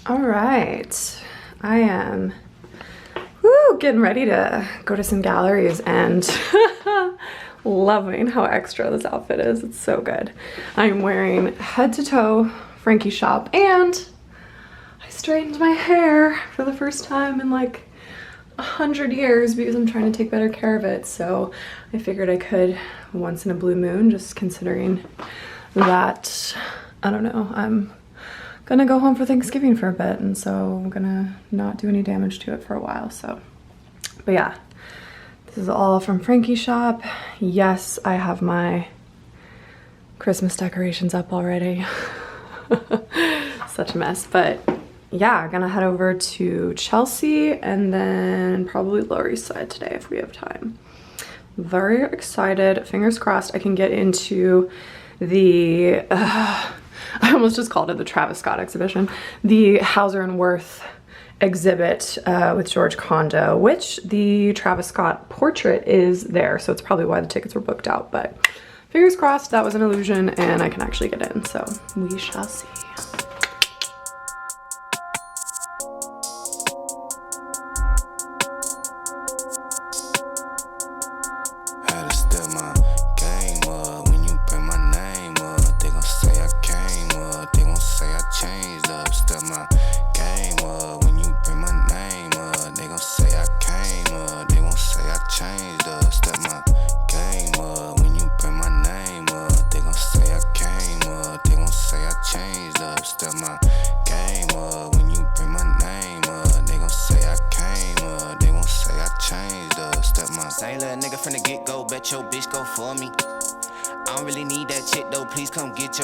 All right, I am getting ready to go to some galleries and loving how extra this outfit is. It's so good. I'm wearing head to toe Frankie shop, and I straightened my hair for the first time in like 100 years because I'm trying to take better care of it. So I figured I could once in a blue moon, just considering that, I don't know, I'm gonna go home for Thanksgiving for a bit, and so I'm gonna not do any damage to it for a while. So, but yeah, this is all from Frankie shop. Yes, I have my Christmas decorations up already. Such a mess, but yeah, I'm gonna head over to Chelsea and then probably Lower East Side today if we have time. Very excited. Fingers crossed I can get into the I almost just called it the Travis Scott exhibition, the Hauser Wirth exhibit with George Condo, which the Travis Scott portrait is there, so it's probably why the tickets were booked out, but fingers crossed that was an illusion and I can actually get in, so we shall see.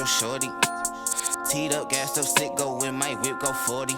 Shorty, teed up, gassed up, slick, go with my whip, go 40.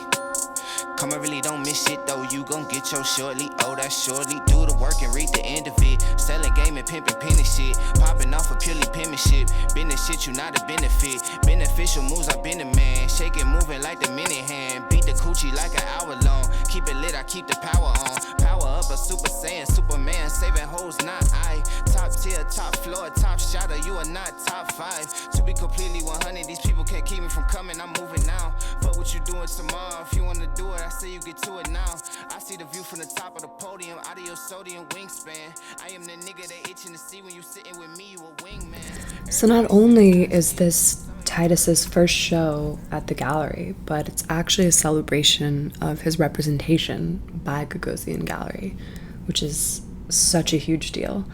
Come, I really don't miss shit though, you gon' get your shortly. Oh, that's shortly, do the work and read the end of it. Selling game and pimping penny shit, popping off of purely penmanship. Business shit, you not a benefit. Beneficial moves, I been a man. Shaking, moving like the minute hand. Beat the coochie like an hour long. Keep it lit, I keep the power on. Power up, a super saiyan, Superman, saving hoes, not I. Top tier, top floor, top shotter, you are not top 5. To be completely 100, these people can't keep me from coming, I'm moving now. Fuck what you doing tomorrow, if you wanna do it, I say you get to it now. I see the view from the top of the podium, out of your sodium wingspan. I am the nigga they itching to see when you sitting with me, you a wingman. So not only is this Titus's first show at the gallery, but it's actually a celebration of his representation by Gagosian Gallery, which is such a huge deal.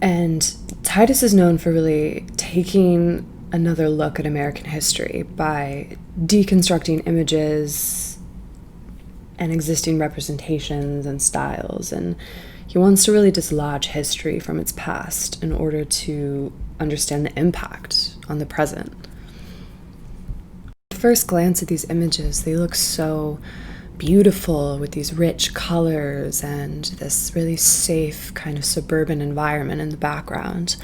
And Titus is known for really taking another look at American history by deconstructing images and existing representations and styles, and he wants to really dislodge history from its past in order to understand the impact on the present. At first glance at these images, they look so beautiful with these rich colors and this really safe kind of suburban environment in the background.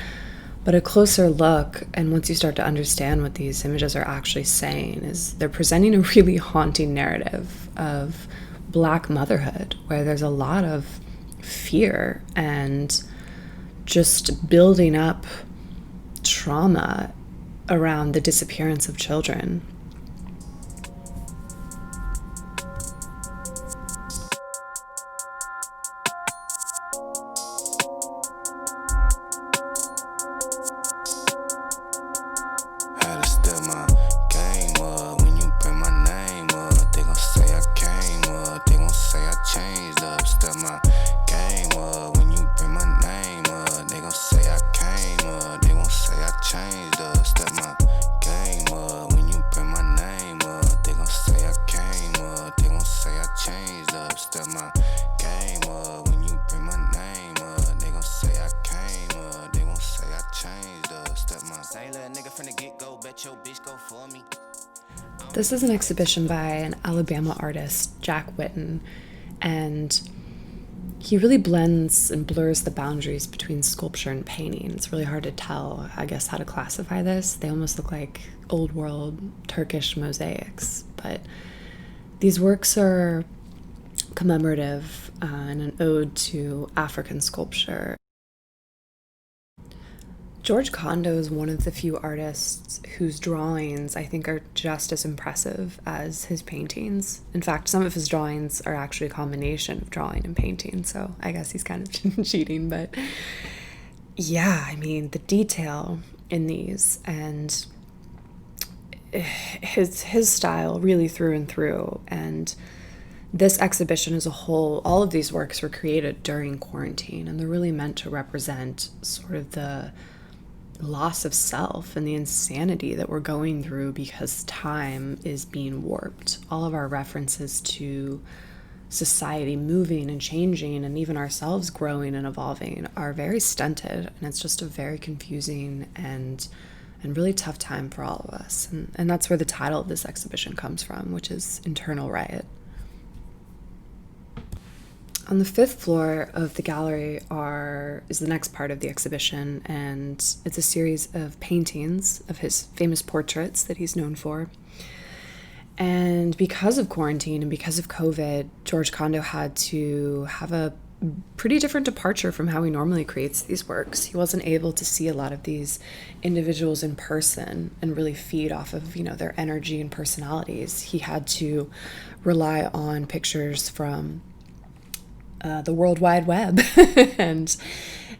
But a closer look, and once you start to understand what these images are actually saying, is they're presenting a really haunting narrative of Black motherhood, where there's a lot of fear and just building up trauma around the disappearance of children. This is an exhibition by an Alabama artist, Jack Whitten, and he really blends and blurs the boundaries between sculpture and painting. It's really hard to tell, I guess, how to classify this. They almost look like old world Turkish mosaics, but these works are commemorative and an ode to African sculpture. George Condo is one of the few artists whose drawings I think are just as impressive as his paintings. In fact, some of his drawings are actually a combination of drawing and painting, so I guess he's kind of cheating, but yeah, I mean, the detail in these and his style really through and through. And this exhibition as a whole, all of these works were created during quarantine, and they're really meant to represent sort of the loss of self and the insanity that we're going through because time is being warped. All of our references to society moving and changing and even ourselves growing and evolving are very stunted, and it's just a very confusing and really tough time for all of us. And that's where the title of this exhibition comes from, which is Internal Riot. On the 5th floor of the gallery is the next part of the exhibition, and it's a series of paintings of his famous portraits that he's known for. And because of quarantine and because of COVID, George Condo had to have a pretty different departure from how he normally creates these works. He wasn't able to see a lot of these individuals in person and really feed off of, their energy and personalities. He had to rely on pictures from the World Wide Web and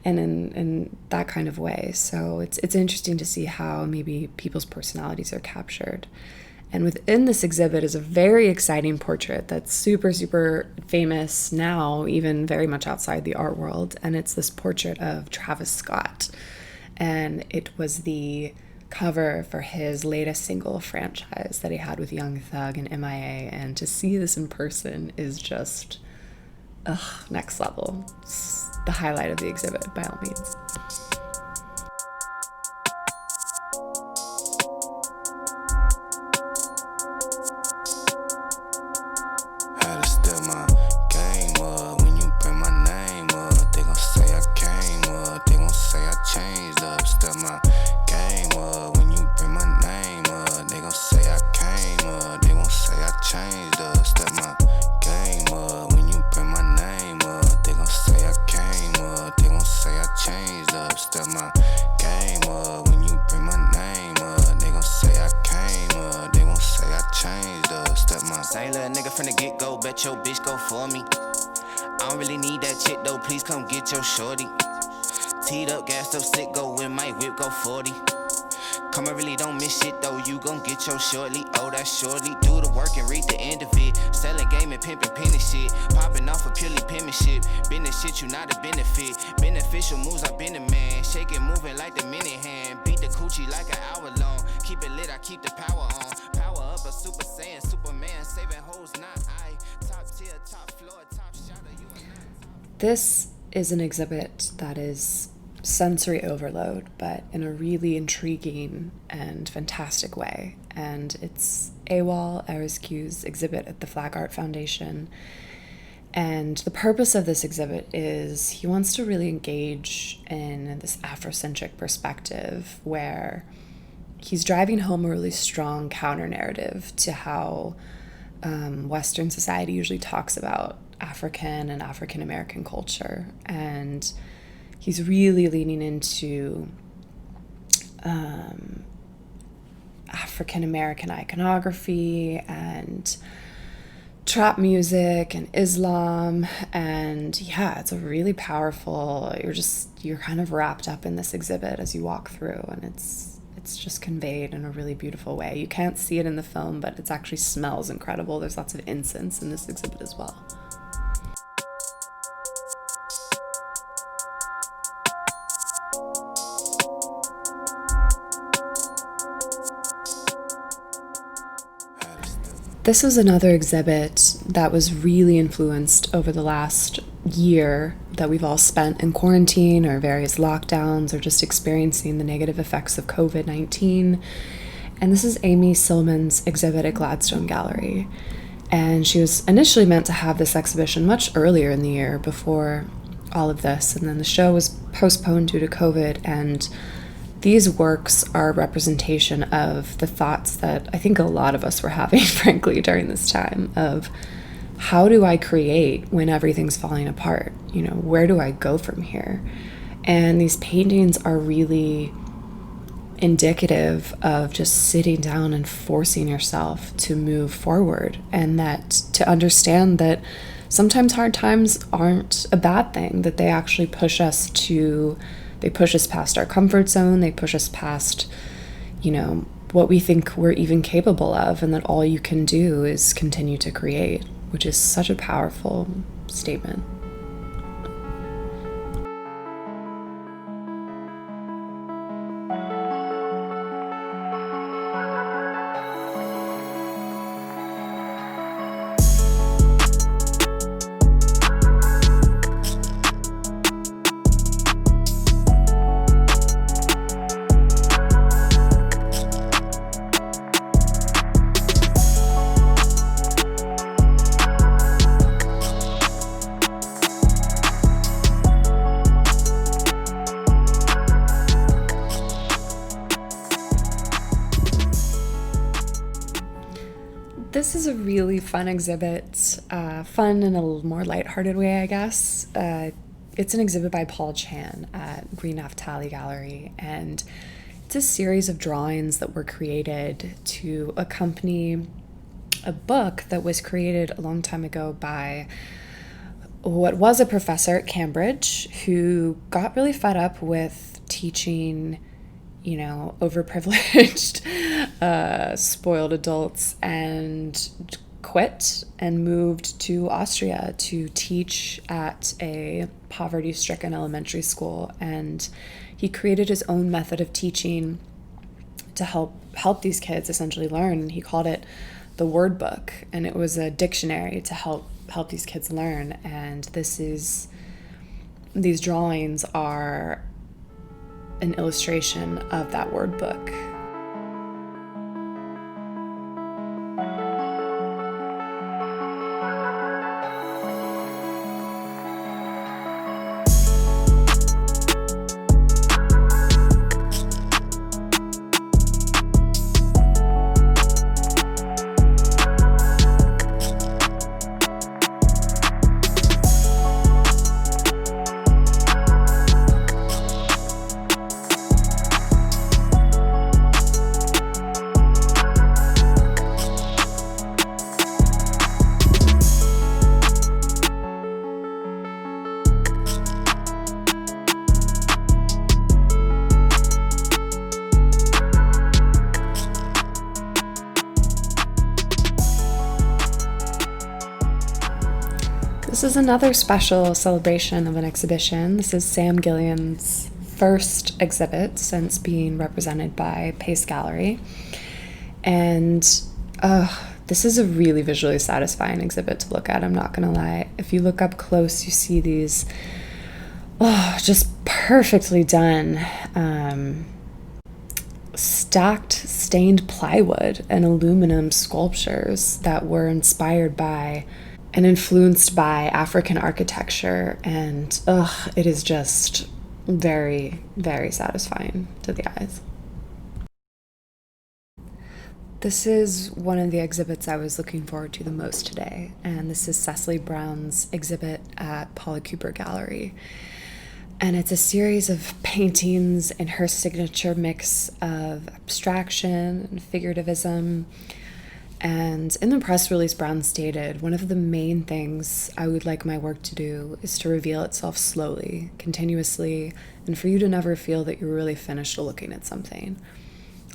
in that kind of way. So it's interesting to see how maybe people's personalities are captured. And within this exhibit is a very exciting portrait that's super, super famous now, even very much outside the art world. And it's this portrait of Travis Scott. And it was the cover for his latest single franchise that he had with Young Thug and MIA. And to see this in person is just next level. It's the highlight of the exhibit, by all means. Shorty, teed up, gassed up, sick, go with my whip, go 40. Come, I really don't miss shit though, you gon' get your shortly. Oh, that's shortly, do the work and read the end of it. Selling game and pimping penny shit, popping off of purely penmanship. Business shit, you not a benefit. Beneficial moves, I been a man. Shaking, moving like the minute hand. Beat the coochie like an hour long. Keep it lit, I keep the power on. Power up, a super saiyan, Superman, saving hoes, not I. Top tier, top floor, top shotter, you and I. This is an exhibit that is sensory overload, but in a really intriguing and fantastic way. And it's Awol, Erizku's exhibit at the Flag Art Foundation. And the purpose of this exhibit is he wants to really engage in this Afrocentric perspective where he's driving home a really strong counter-narrative to how Western society usually talks about African and African American culture, and he's really leaning into African American iconography and trap music and Islam, and yeah, it's a really powerful. You're kind of wrapped up in this exhibit as you walk through, and it's just conveyed in a really beautiful way. You can't see it in the film, but it actually smells incredible. There's lots of incense in this exhibit as well. This was another exhibit that was really influenced over the last year that we've all spent in quarantine or various lockdowns or just experiencing the negative effects of COVID-19. And this is Amy Sillman's exhibit at Gladstone Gallery. And she was initially meant to have this exhibition much earlier in the year before all of this. And then the show was postponed due to COVID, and these works are a representation of the thoughts that I think a lot of us were having, frankly, during this time of how do I create when everything's falling apart? Where do I go from here? And these paintings are really indicative of just sitting down and forcing yourself to move forward, and that to understand that sometimes hard times aren't a bad thing, that they actually push us past our comfort zone, they push us past, what we think we're even capable of, and that all you can do is continue to create, which is such a powerful statement. This is a really fun exhibit, fun in a more lighthearted way, I guess. It's an exhibit by Paul Chan at Greene Naftali Gallery, and it's a series of drawings that were created to accompany a book that was created a long time ago by what was a professor at Cambridge who got really fed up with teaching overprivileged, spoiled adults, and quit and moved to Austria to teach at a poverty-stricken elementary school. And he created his own method of teaching to help these kids essentially learn. And he called it the word book, and it was a dictionary to help these kids learn. And these drawings are an illustration of that word book. This is another special celebration of an exhibition. This is Sam Gilliam's first exhibit since being represented by Pace Gallery. And this is a really visually satisfying exhibit to look at, I'm not going to lie. If you look up close, you see these just perfectly done stacked stained plywood and aluminum sculptures that were inspired by and influenced by African architecture, and it is just very, very satisfying to the eyes. This is one of the exhibits I was looking forward to the most today, and this is Cecily Brown's exhibit at Paula Cooper Gallery. And it's a series of paintings in her signature mix of abstraction and figurativism. And in the press release, Brown stated, "One of the main things I would like my work to do is to reveal itself slowly, continuously, and for you to never feel that you're really finished looking at something."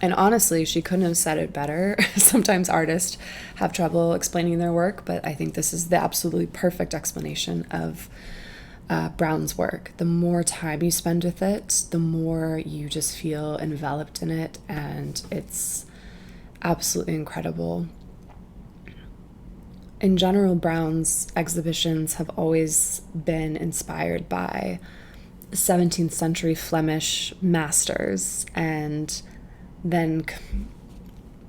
And honestly, she couldn't have said it better. Sometimes artists have trouble explaining their work, but I think this is the absolutely perfect explanation of Brown's work. The more time you spend with it, the more you just feel enveloped in it, and it's absolutely incredible. In general, Brown's exhibitions have always been inspired by 17th century Flemish masters and then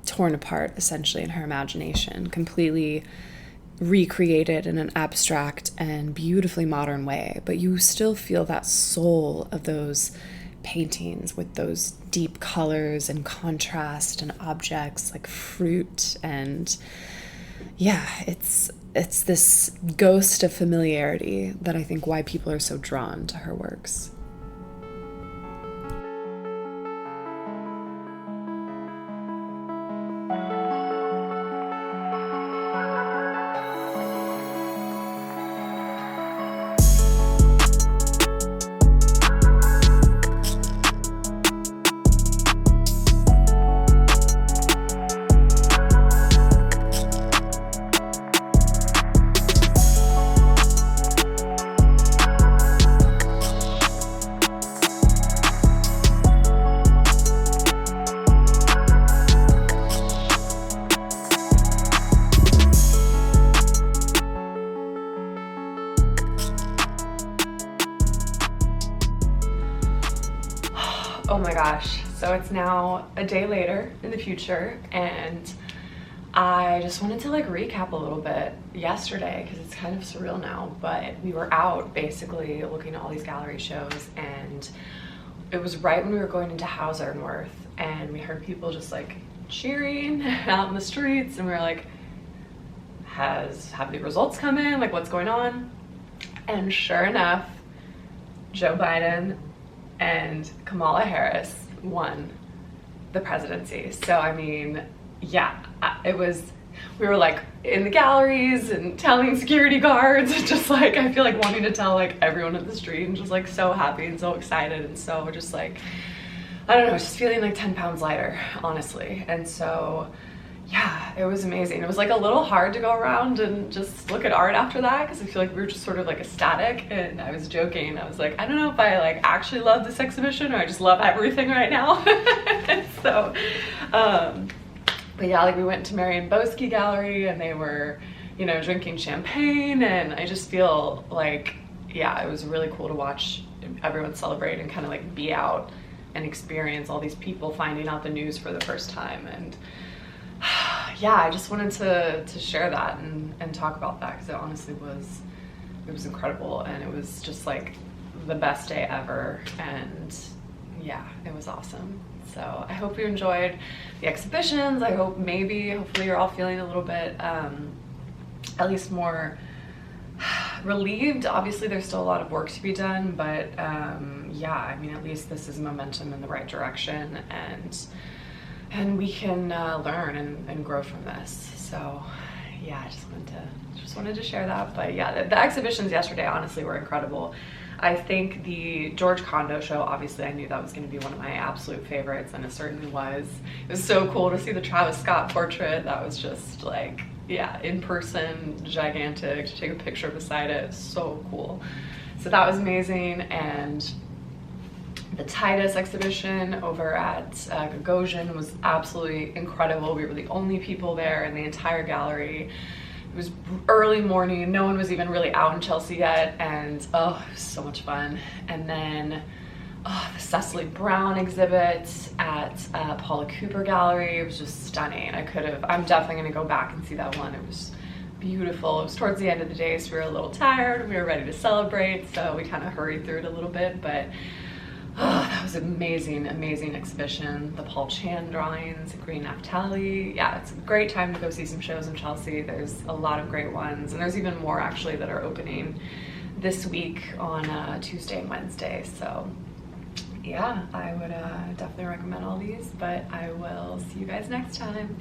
torn apart essentially in her imagination, completely recreated in an abstract and beautifully modern way. But you still feel that soul of those paintings with those deep colors and contrast and objects like fruit, and it's this ghost of familiarity that I think why people are so drawn to her works. my gosh, so it's now a day later in the future, and I just wanted to like recap a little bit yesterday because it's kind of surreal now, but we were out basically looking at all these gallery shows, and it was right when we were going into Hauser Wirth, and we heard people just like cheering out in the streets, and we were like, have the results come in? Like, what's going on? And sure enough, Joe Biden and Kamala Harris won the presidency. So I mean, yeah, we were like in the galleries and telling security guards, just like, I feel like wanting to tell like everyone in the street, and just like so happy and so excited, and so just like, I don't know, just feeling like 10 pounds lighter, honestly. And so yeah, it was amazing. It was like a little hard to go around and just look at art after that, because I feel like we were just sort of like ecstatic, and I was joking. I was like, I don't know if I like actually love this exhibition or I just love everything right now. So, but yeah, like we went to Marion Boesky Gallery, and they were, you know, drinking champagne, and I just feel like, yeah, it was really cool to watch everyone celebrate and kind of like be out and experience all these people finding out the news for the first time. And yeah, I just wanted to share that and talk about that, because it honestly was incredible, and it was just like the best day ever, and yeah, it was awesome. So I hope you enjoyed the exhibitions. I hope hopefully you're all feeling a little bit at least more relieved. Obviously there's still a lot of work to be done, but yeah, I mean, at least this is momentum in the right direction, and we can learn and grow from this. So yeah, I just wanted to share that. But yeah, the exhibitions yesterday honestly were incredible. I think the George Condo show, obviously I knew that was going to be one of my absolute favorites, and it certainly was. It was so cool to see the Travis Scott portrait. That was just like, yeah, in person, gigantic, to take a picture beside it, so cool. So that was amazing. And the Titus exhibition over at Gagosian was absolutely incredible. We were the only people there in the entire gallery. It was early morning, no one was even really out in Chelsea yet, and oh, it was so much fun. And then the Cecily Brown exhibit at Paula Cooper Gallery, it was just stunning. I'm definitely gonna go back and see that one. It was beautiful. It was towards the end of the day, so we were a little tired, we were ready to celebrate, so we kind of hurried through it a little bit, but oh, that was an amazing, amazing exhibition. The Paul Chan drawings, Greene, Naftali. Yeah, it's a great time to go see some shows in Chelsea. There's a lot of great ones, and there's even more actually that are opening this week on Tuesday and Wednesday. So yeah, I would definitely recommend all these, but I will see you guys next time.